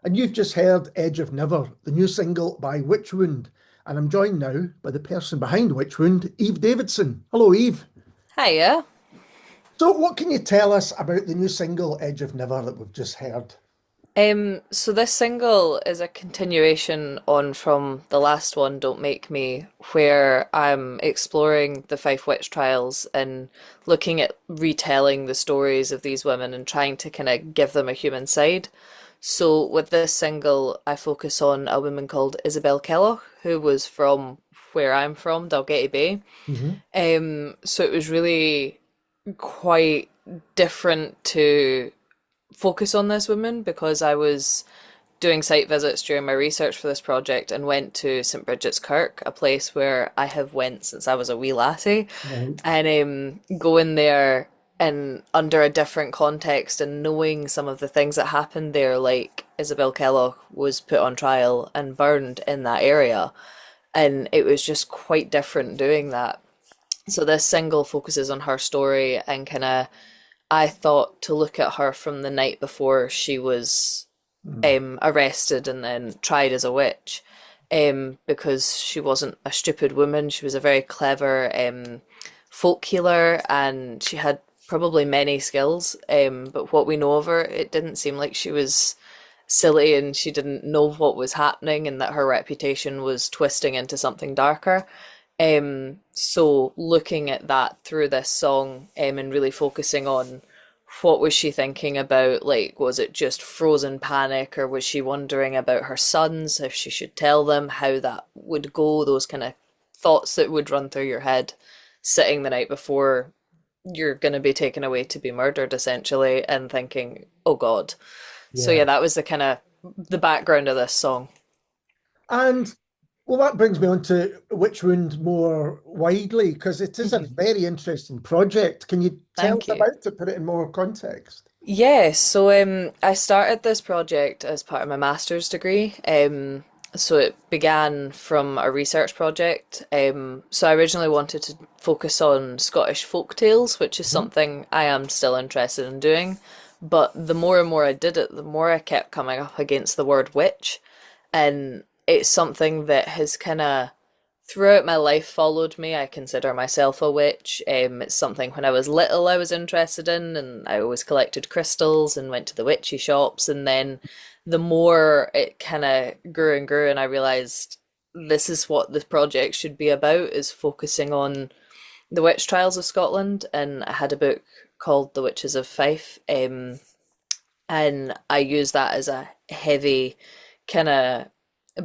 And you've just heard Edge of Never, the new single by Wytchwound. And I'm joined now by the person behind Wytchwound, Eve Davidson. Hello, Eve. Hiya. So, what can you tell us about the new single Edge of Never that we've just heard? So this single is a continuation on from the last one, Don't Make Me, where I'm exploring the Fife witch trials and looking at retelling the stories of these women and trying to kind of give them a human side. So with this single, I focus on a woman called Isabel Kellogg, who was from where I'm from, Dalgety Bay. Hmm. So it was really quite different to focus on this woman because I was doing site visits during my research for this project and went to St Bridget's Kirk, a place where I have went since I was a wee lassie, Right. and going there and under a different context and knowing some of the things that happened there, like Isabel Kellogg was put on trial and burned in that area, and it was just quite different doing that. So this single focuses on her story and kind of I thought to look at her from the night before she was Mm. arrested and then tried as a witch, because she wasn't a stupid woman. She was a very clever folk healer and she had probably many skills. But what we know of her, it didn't seem like she was silly and she didn't know what was happening and that her reputation was twisting into something darker. So looking at that through this song, and really focusing on what was she thinking about, like was it just frozen panic or was she wondering about her sons, if she should tell them, how that would go, those kind of thoughts that would run through your head sitting the night before you're going to be taken away to be murdered essentially and thinking, oh God. So Yeah. yeah, that was the kind of the background of this song. And well, that brings me on to Witchwound more widely because it is a Mhm. very interesting project. Can you tell Thank us you. about it, put it in more context? Yeah, so I started this project as part of my master's degree. So it began from a research project. So I originally wanted to focus on Scottish folk tales, which is Mhm. something I am still interested in doing. But the more and more I did it, the more I kept coming up against the word witch. And it's something that has kind of throughout my life followed me. I consider myself a witch. It's something when I was little I was interested in, and I always collected crystals and went to the witchy shops. And then the more it kind of grew and grew, and I realized this is what the project should be about, is focusing on the witch trials of Scotland. And I had a book called The Witches of Fife, and I use that as a heavy kind of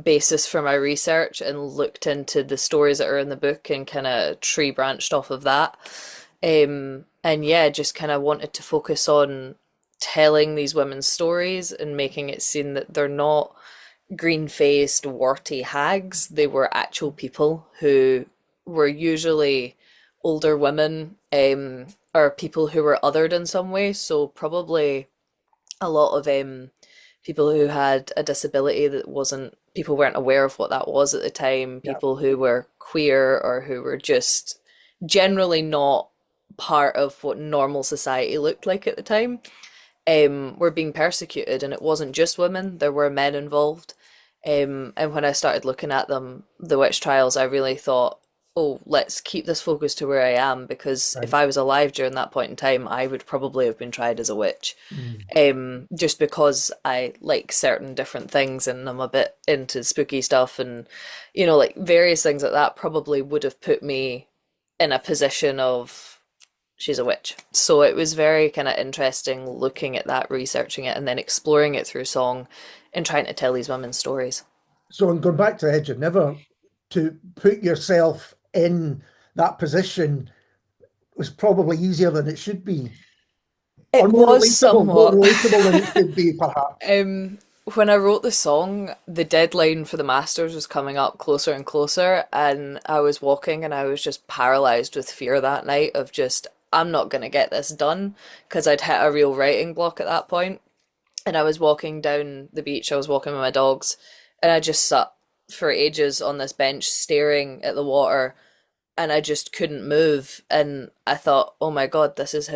basis for my research and looked into the stories that are in the book and kind of tree branched off of that. And yeah, just kind of wanted to focus on telling these women's stories and making it seem that they're not green-faced, warty hags. They were actual people who were usually older women, or people who were othered in some way. So probably a lot of people who had a disability that wasn't people weren't aware of what that was at the time, Yeah. people who were queer or who were just generally not part of what normal society looked like at the time, were being persecuted. And it wasn't just women, there were men involved. And when I started looking at them, the witch trials, I really thought, oh, let's keep this focus to where I am, because if Right. I was alive during that point in time, I would probably have been tried as a witch. Mm. Just because I like certain different things and I'm a bit into spooky stuff and, like various things like that probably would have put me in a position of she's a witch. So it was very kind of interesting looking at that, researching it, and then exploring it through song and trying to tell these women's stories. So, in going back to Edge of Never, to put yourself in that position was probably easier than it should be, or It was more somewhat. relatable than it should be, perhaps. Um, when I wrote the song, the deadline for the Masters was coming up closer and closer, and I was walking and I was just paralyzed with fear that night of just, I'm not going to get this done because I'd hit a real writing block at that point. And I was walking down the beach, I was walking with my dogs, and I just sat for ages on this bench staring at the water and I just couldn't move. And I thought, oh my God, this is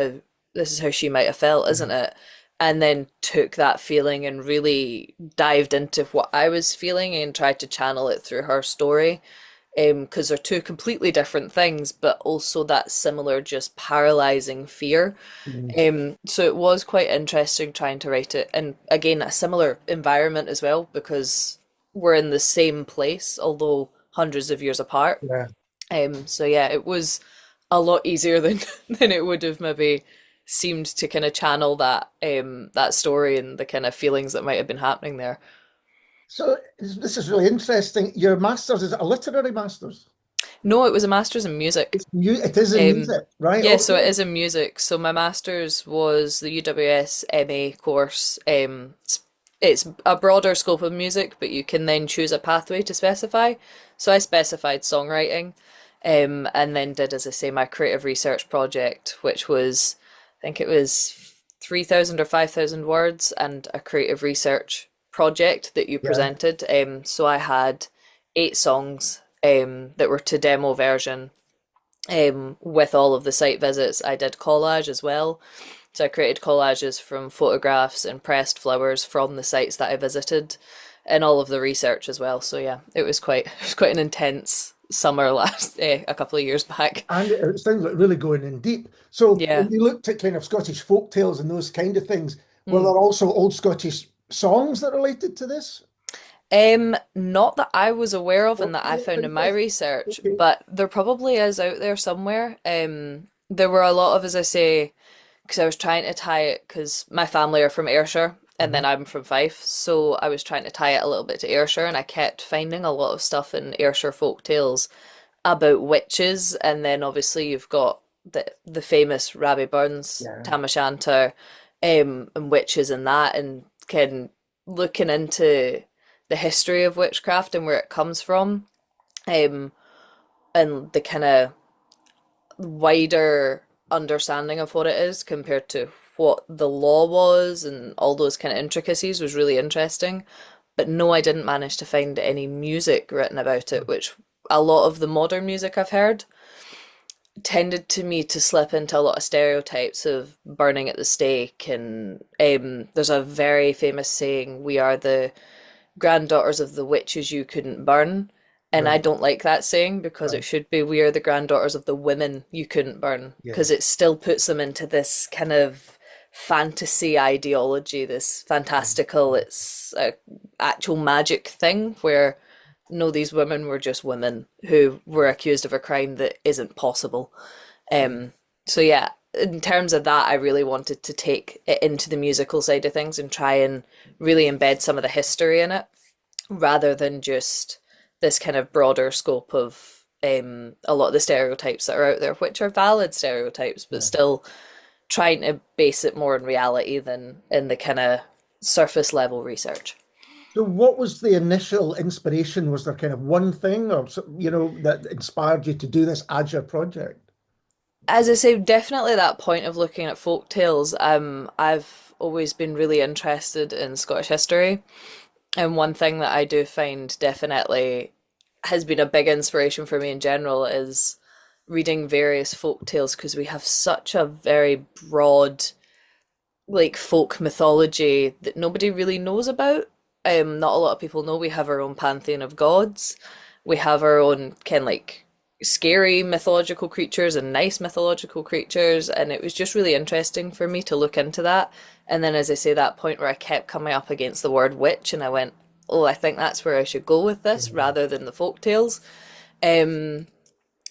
how she might have felt, isn't it? and then took that feeling and really dived into what I was feeling and tried to channel it through her story. Because they're two completely different things, but also that similar, just paralyzing fear. Mm. So it was quite interesting trying to write it, and again, a similar environment as well, because we're in the same place, although hundreds of years apart. Yeah. So yeah, it was a lot easier than than it would have maybe seemed to kind of channel that story and the kind of feelings that might have been happening there. So this is really interesting. Your master's is a literary master's. No, it was a master's in music. It is in Um, music, right? yeah, so it Okay. is in music. So my master's was the UWS MA course. It's a broader scope of music, but you can then choose a pathway to specify. So I specified songwriting, and then did, as I say, my creative research project, which was, I think it was 3,000 or 5,000 words, and a creative research project that you Yeah. presented. So I had 8 songs that were to demo version, with all of the site visits. I did collage as well. So I created collages from photographs and pressed flowers from the sites that I visited and all of the research as well. So yeah, it was quite an intense summer last a couple of years back. And it sounds like really going in deep. So Yeah. when you looked at kind of Scottish folk tales and those kind of things, were Mm. there also old Scottish songs that related to this? Not that I was aware of and that I Okay, found in my interesting. research, Okay. but there probably is out there somewhere. There were a lot of, as I say, because I was trying to tie it, because my family are from Ayrshire and then Mhm. I'm from Fife, so I was trying to tie it a little bit to Ayrshire, and I kept finding a lot of stuff in Ayrshire folk tales about witches, and then obviously you've got the famous Rabbie Burns Yeah. Tam O'Shanter, and witches and that, and can looking into the history of witchcraft and where it comes from, um, and the kind of wider understanding of what it is compared to what the law was and all those kind of intricacies was really interesting. But no, I didn't manage to find any music written about it, which a lot of the modern music I've heard tended to me to slip into a lot of stereotypes of burning at the stake. And there's a very famous saying, "We are the granddaughters of the witches you couldn't burn." And I Right. don't like that saying, because it Right. should be, "We are the granddaughters of the women you couldn't burn," because Yeah. it still puts them into this kind of fantasy ideology, this fantastical, it's a actual magic thing where no, these women were just women who were accused of a crime that isn't possible. Um, so yeah, in terms of that, I really wanted to take it into the musical side of things and try and really embed some of the history in it, rather than just this kind of broader scope of a lot of the stereotypes that are out there, which are valid stereotypes, but Yeah. still trying to base it more in reality than in the kind of surface level research. So what was the initial inspiration? Was there kind of one thing or that inspired you to do this as your project? As I say, definitely that point of looking at folk tales. I've always been really interested in Scottish history, and one thing that I do find definitely has been a big inspiration for me in general is reading various folk tales, because we have such a very broad, like, folk mythology that nobody really knows about. Not a lot of people know we have our own pantheon of gods. We have our own kind of like scary mythological creatures and nice mythological creatures, and it was just really interesting for me to look into that. And then, as I say, that point where I kept coming up against the word witch, and I went, "Oh, I think that's where I should go with this Mhm. rather than the folk tales." Um,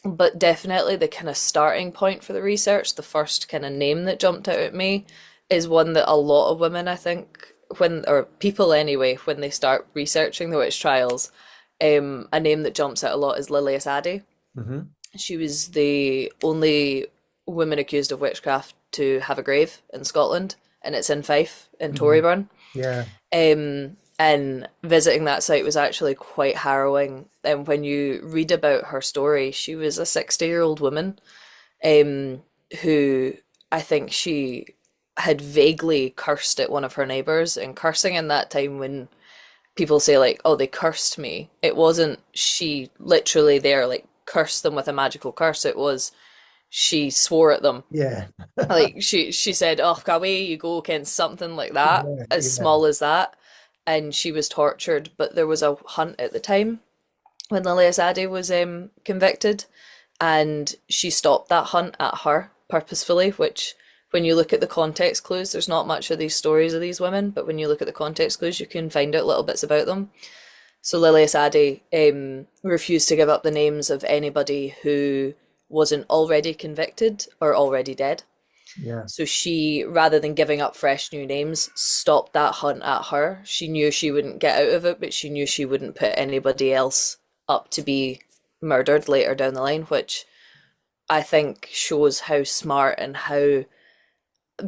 but definitely the kind of starting point for the research, the first kind of name that jumped out at me, is one that a lot of women, I think, when, or people anyway, when they start researching the witch trials, a name that jumps out a lot is Lilias Addy. Mhm. She was the only woman accused of witchcraft to have a grave in Scotland, and it's in Fife, in Mhm. Toryburn. Yeah. And visiting that site was actually quite harrowing. And when you read about her story, she was a 60-year-old woman, um, who, I think she had vaguely cursed at one of her neighbours. And cursing in that time, when people say like, "Oh, they cursed me," it wasn't she literally there like cursed them with a magical curse. It was she swore at them. Yeah. Like she said, "Oh, away you go," against something like that, Yeah. as Yeah. small as that, and she was tortured. But there was a hunt at the time when Lilias Ade was convicted, and she stopped that hunt at her purposefully, which when you look at the context clues, there's not much of these stories of these women, but when you look at the context clues, you can find out little bits about them. So Lilias Ade refused to give up the names of anybody who wasn't already convicted or already dead. Yeah. So she, rather than giving up fresh new names, stopped that hunt at her. She knew she wouldn't get out of it, but she knew she wouldn't put anybody else up to be murdered later down the line, which I think shows how smart and how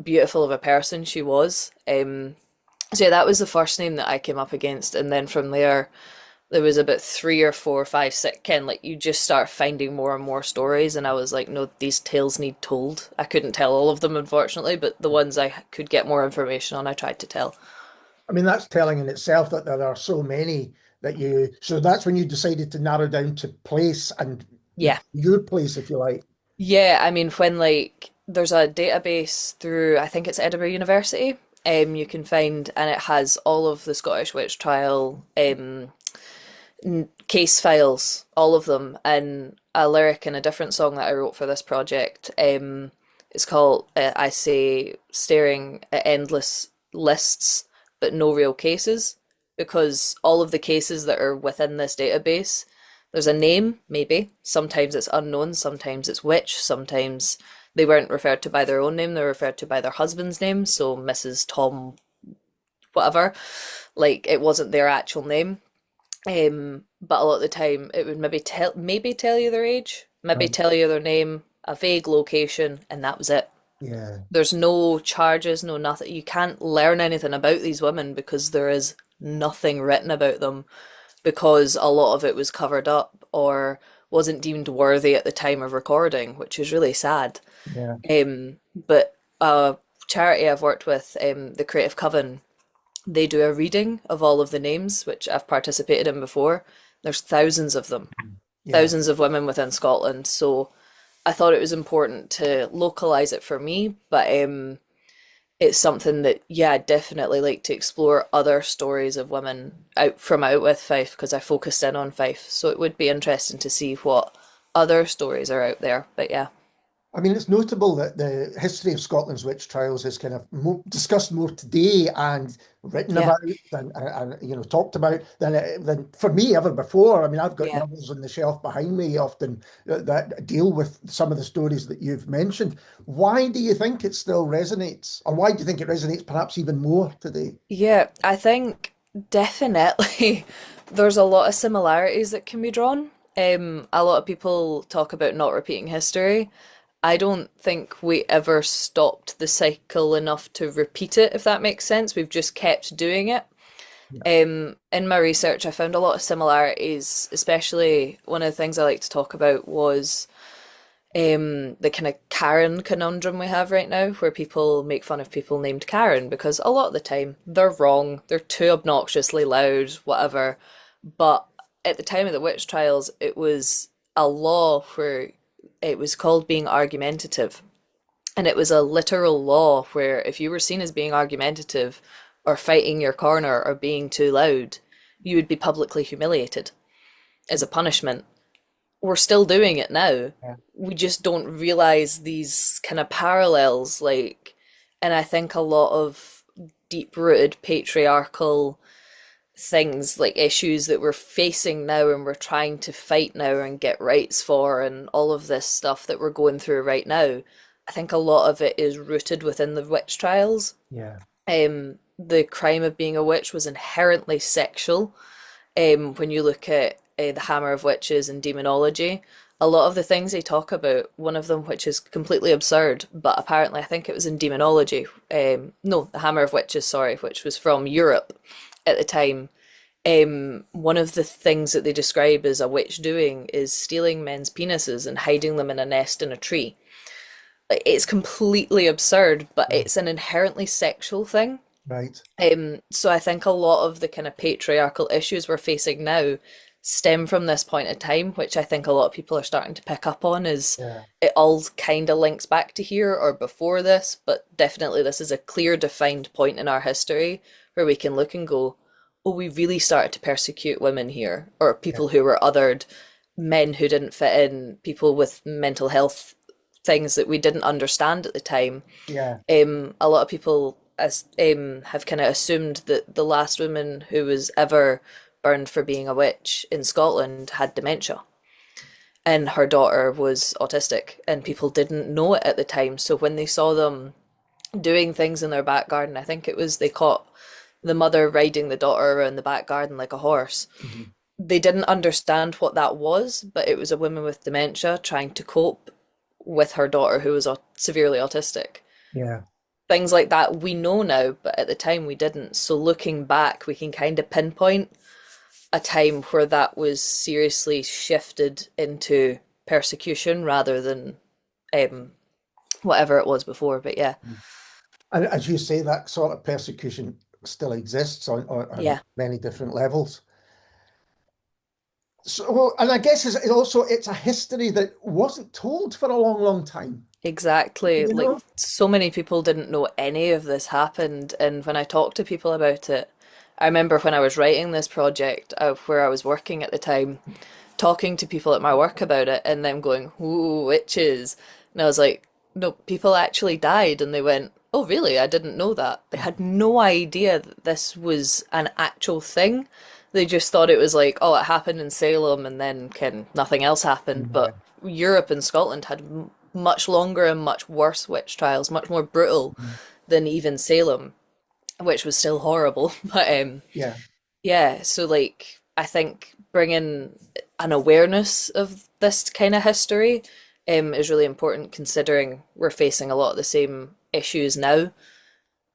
beautiful of a person she was. So yeah, that was the first name that I came up against, and then from there was about three or four, five, six. Ken, like you just start finding more and more stories, and I was like, no, these tales need told. I couldn't tell all of them, unfortunately, but the ones I could get more information on, I tried to tell. I mean, that's telling in itself that there are so many that you. So that's when you decided to narrow down to place and Yeah. your place, if you like. Yeah, I mean, when like there's a database through, I think it's Edinburgh University, you can find, and it has all of the Scottish witch trial case files, all of them, and a lyric in a different song that I wrote for this project. It's called I say staring at endless lists, but no real cases, because all of the cases that are within this database, there's a name, maybe. Sometimes it's unknown, sometimes it's witch, sometimes they weren't referred to by their own name, they're referred to by their husband's name, so Mrs. Tom, whatever. Like it wasn't their actual name. But a lot of the time it would maybe tell you their age, maybe Right. tell you their name, a vague location, and that was it. Yeah. There's no charges, no nothing. You can't learn anything about these women because there is nothing written about them because a lot of it was covered up or wasn't deemed worthy at the time of recording, which is really sad. Yeah. But a charity I've worked with, the Creative Coven, they do a reading of all of the names, which I've participated in before. There's thousands of them, Yeah. thousands of women within Scotland. So I thought it was important to localize it for me, but it's something that, yeah, I'd definitely like to explore other stories of women out with Fife because I focused in on Fife. So it would be interesting to see what other stories are out there. But yeah, I mean, it's notable that the history of Scotland's witch trials is kind of discussed more today and written yeah, about and talked about than for me ever before. I mean, I've got yeah. novels on the shelf behind me often that deal with some of the stories that you've mentioned. Why do you think it still resonates, or why do you think it resonates perhaps even more today? Yeah, I think definitely there's a lot of similarities that can be drawn. A lot of people talk about not repeating history. I don't think we ever stopped the cycle enough to repeat it, if that makes sense. We've just kept doing it. Yeah. In my research, I found a lot of similarities, especially one of the things I like to talk about was the kind of Karen conundrum we have right now, where people make fun of people named Karen because a lot of the time they're wrong, they're too obnoxiously loud, whatever. But at the time of the witch trials, it was a law where it was called being argumentative. And it was a literal law where if you were seen as being argumentative or fighting your corner or being too loud, you would be publicly humiliated as a punishment. We're still doing it now. Yeah. We just don't realize these kind of parallels, like, and I think a lot of deep-rooted patriarchal things, like issues that we're facing now and we're trying to fight now and get rights for, and all of this stuff that we're going through right now, I think a lot of it is rooted within the witch trials. Yeah. The crime of being a witch was inherently sexual. When you look at the Hammer of Witches and demonology, a lot of the things they talk about, one of them which is completely absurd, but apparently I think it was in demonology, no, the Hammer of Witches, sorry, which was from Europe at the time. One of the things that they describe as a witch doing is stealing men's penises and hiding them in a nest in a tree. Like, it's completely absurd, but Yeah. it's an inherently sexual thing. Right. So I think a lot of the kind of patriarchal issues we're facing now stem from this point in time, which I think a lot of people are starting to pick up on, is Yeah. it all kind of links back to here or before this, but definitely this is a clear defined point in our history where we can look and go, oh, we really started to persecute women here, or Yeah. people who were othered, men who didn't fit in, people with mental health things that we didn't understand at the time. Yeah. A lot of people have kind of assumed that the last woman who was ever burned for being a witch in Scotland had dementia, and her daughter was autistic, and people didn't know it at the time. So when they saw them doing things in their back garden, I think it was they caught the mother riding the daughter around the back garden like a horse. Mhm. They didn't understand what that was, but it was a woman with dementia trying to cope with her daughter who was severely autistic. Yeah. Things like that we know now, but at the time we didn't. So looking back, we can kind of pinpoint a time where that was seriously shifted into persecution rather than um, whatever it was before. But yeah, And as you say, that sort of persecution still exists on yeah, many different levels. So, well, and I guess it's a history that wasn't told for a long, long time. exactly. You Like know? so many people didn't know any of this happened. And when I talked to people about it, I remember when I was writing this project, where I was working at the time, talking to people at my work about it and them going, ooh, witches. And I was like, no, people actually died. And they went, oh, really? I didn't know that. They had no idea that this was an actual thing. They just thought it was like, oh, it happened in Salem and then nothing else happened. Yeah. But Europe and Scotland had much longer and much worse witch trials, much more brutal than even Salem, which was still horrible. But Yeah. yeah, so like I think bringing an awareness of this kind of history is really important considering we're facing a lot of the same issues now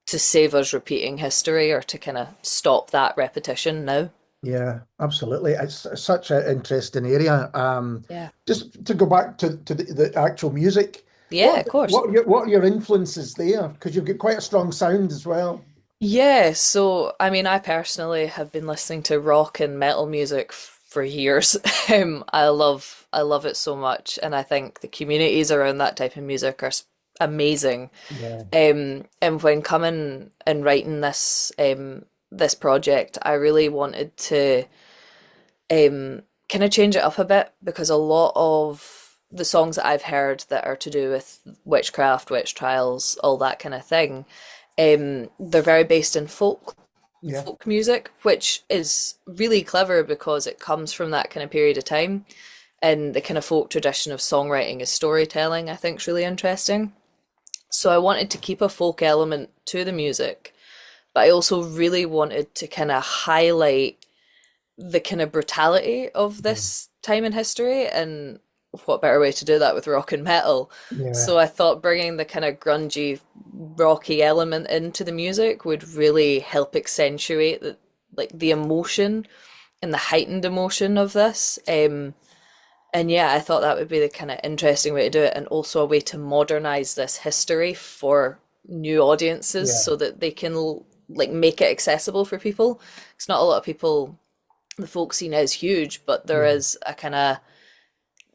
to save us repeating history or to kind of stop that repetition now. Yeah, absolutely. It's such an interesting area. Yeah. Just to go back to the actual music, Yeah, of course. what are your influences there? Because you've got quite a strong sound as well. Yeah, so I mean, I personally have been listening to rock and metal music for years. I love it so much, and I think the communities around that type of music are amazing. Yeah. And when coming and writing this project, I really wanted to kind of change it up a bit because a lot of the songs that I've heard that are to do with witchcraft, witch trials, all that kind of thing, they're very based in Yeah. folk music, which is really clever because it comes from that kind of period of time. And the kind of folk tradition of songwriting is storytelling, I think is really interesting. So I wanted to keep a folk element to the music, but I also really wanted to kind of highlight the kind of brutality of this time in history, and what better way to do that with rock and metal? Yeah. So I thought bringing the kind of grungy, rocky element into the music would really help accentuate the emotion and the heightened emotion of this. And yeah, I thought that would be the kind of interesting way to do it, and also a way to modernize this history for new audiences Yeah. so that they can like make it accessible for people. It's not a lot of people. The folk scene is huge, but there Yeah. is a kind of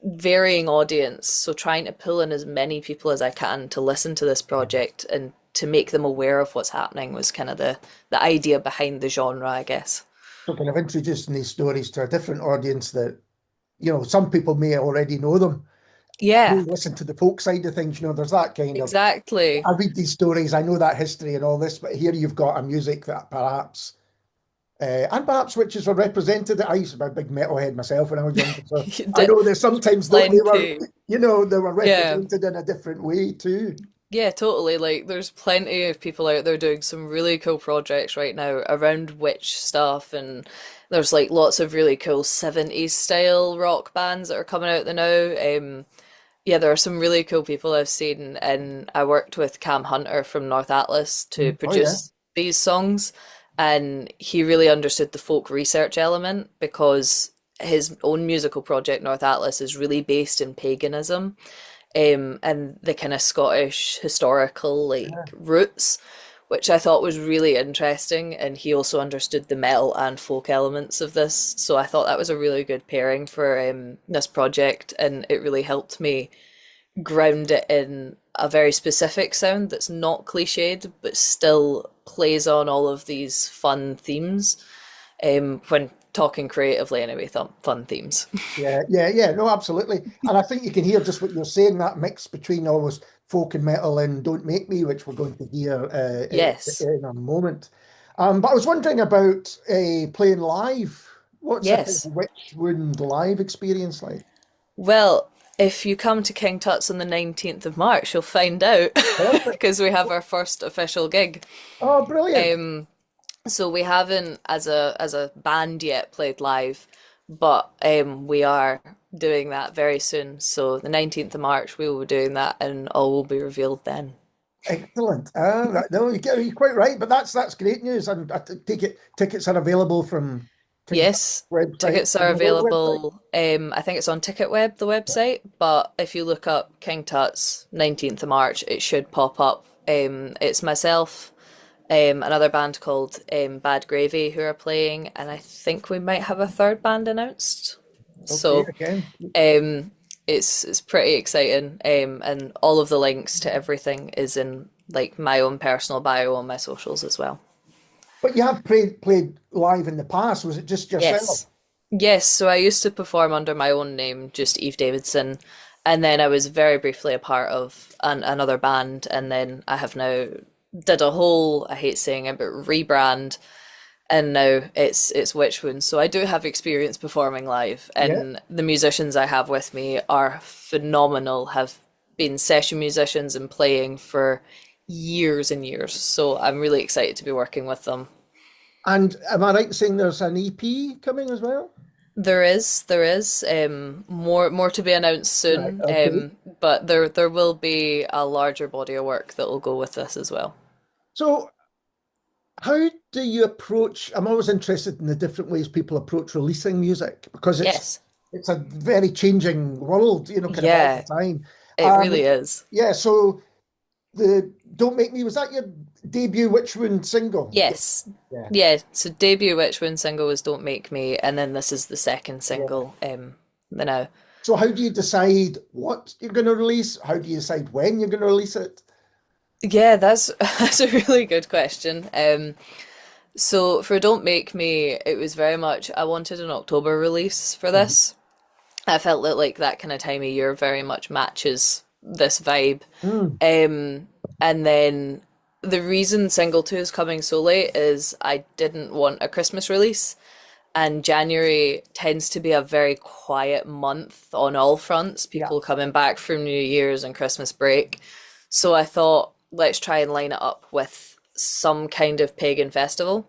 varying audience. So trying to pull in as many people as I can to listen to this project and to make them aware of what's happening was kind of the idea behind the genre, I guess. So kind of introducing these stories to a different audience that, some people may already know them. Yeah, Who listen to the folk side of things, there's that kind of, exactly. I read these stories, I know that history and all this, but here you've got a music that and perhaps witches were represented. I used to be a big metalhead myself when I was younger, so I know that sometimes Plenty. they were Yeah. represented in a different way too. Yeah, totally. Like, there's plenty of people out there doing some really cool projects right now around witch stuff, and there's like lots of really cool 70s style rock bands that are coming out there now. Yeah, there are some really cool people I've seen, and I worked with Cam Hunter from North Atlas to Oh yeah, produce these songs, and he really understood the folk research element because his own musical project, North Atlas, is really based in paganism, and the kind of Scottish historical like yeah, roots, which I thought was really interesting. And he also understood the metal and folk elements of this. So I thought that was a really good pairing for this project. And it really helped me ground it in a very specific sound that's not cliched, but still plays on all of these fun themes when talking creatively anyway, fun themes. Yeah. No, absolutely. And I think you can hear just what you're saying, that mix between always folk and metal and Don't Make Me, which we're going to hear Yes. in a moment. But I was wondering about playing live. What's a kind of Yes. Wytchwound live experience like? Well, if you come to King Tut's on the 19th of March, you'll find out Perfect. because we have our first official gig. Oh, brilliant. Um, so we haven't, as a band yet, played live, but we are doing that very soon. So the 19th of March, we will be doing that, and all will be revealed then. Excellent. No, you're quite right, but that's great news. And I take it tickets are available from King Tut's Yes, website. tickets Do are you know the website? available. I think it's on TicketWeb, the website. But if you look up King Tut's 19th of March, it should pop up. It's myself, another band called Bad Gravy who are playing, and I think we might have a third band announced. Okay, So again. it's pretty exciting. And all of the links to everything is in like my own personal bio on my socials as well. But you have played live in the past. Was it just yourself? Yes. Yes, so I used to perform under my own name, just Eve Davidson, and then I was very briefly a part of another band, and then I have now did a whole, I hate saying it, but rebrand, and now it's Wytchwound. So I do have experience performing live, Yeah. and the musicians I have with me are phenomenal, have been session musicians and playing for years and years. So I'm really excited to be working with them. And am I right in saying there's an EP coming as well? There is more to be announced Right. soon. Okay. But there will be a larger body of work that will go with this as well. So how do you approach? I'm always interested in the different ways people approach releasing music because Yes. it's a very changing world, kind of all the Yeah, time. it really Um, is. yeah. So the Don't Make Me, was that your debut Witchwound single? Yes. Yeah. Yeah. So debut Witchwind single was Don't Make Me, and then this is the second Yeah. single, the now. So how do you decide what you're going to release? How do you decide when you're going to release it? Yeah, that's that's a really good question. So for Don't Make Me, it was very much I wanted an October release for Mhm. this. I felt that like that kind of time of year very much matches this vibe. Mm, And then the reason single two is coming so late is I didn't want a Christmas release. And January tends to be a very quiet month on all fronts, yeah. people coming back from New Year's and Christmas break. So I thought, let's try and line it up with some kind of pagan festival.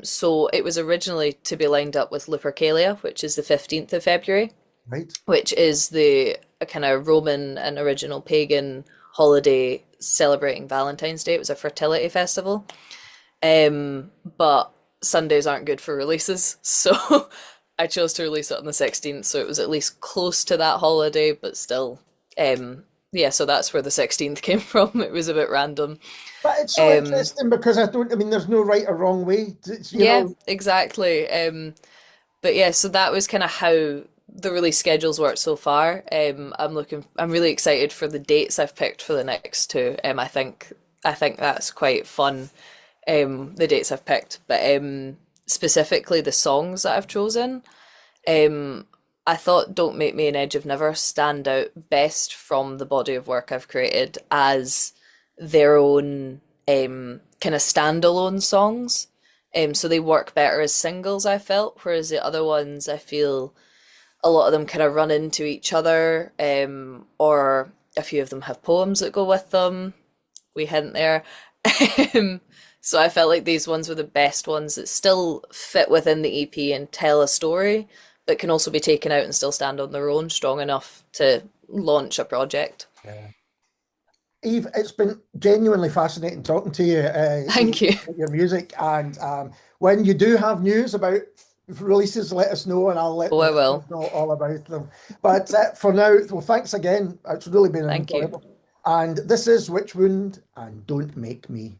So it was originally to be lined up with Lupercalia, which is the 15th of February, Right. which is the kind of Roman and original pagan holiday celebrating Valentine's Day. It was a fertility festival. But Sundays aren't good for releases, so I chose to release it on the 16th, so it was at least close to that holiday, but still, yeah, so that's where the 16th came from. It was a bit random. But it's so Um, interesting because I mean, there's no right or wrong way. yeah, exactly. But yeah, so that was kind of how the release schedules worked so far. I'm really excited for the dates I've picked for the next two. I think that's quite fun. The dates I've picked, but specifically the songs that I've chosen. I thought "Don't Make Me" and "Edge of Never" stand out best from the body of work I've created as their own kind of standalone songs. So they work better as singles, I felt, whereas the other ones, I feel a lot of them kind of run into each other, or a few of them have poems that go with them. We hint there. Um, so I felt like these ones were the best ones that still fit within the EP and tell a story, but can also be taken out and still stand on their own strong enough to launch a project. Yeah. Eve, it's been genuinely fascinating talking to you, Thank you. about your music. And when you do have news about releases, let us know, and I'll let Oh, the I listeners will. know all about them. But for now, well, thanks again. It's really been Thank you. enjoyable. And this is Witchwound and Don't Make Me.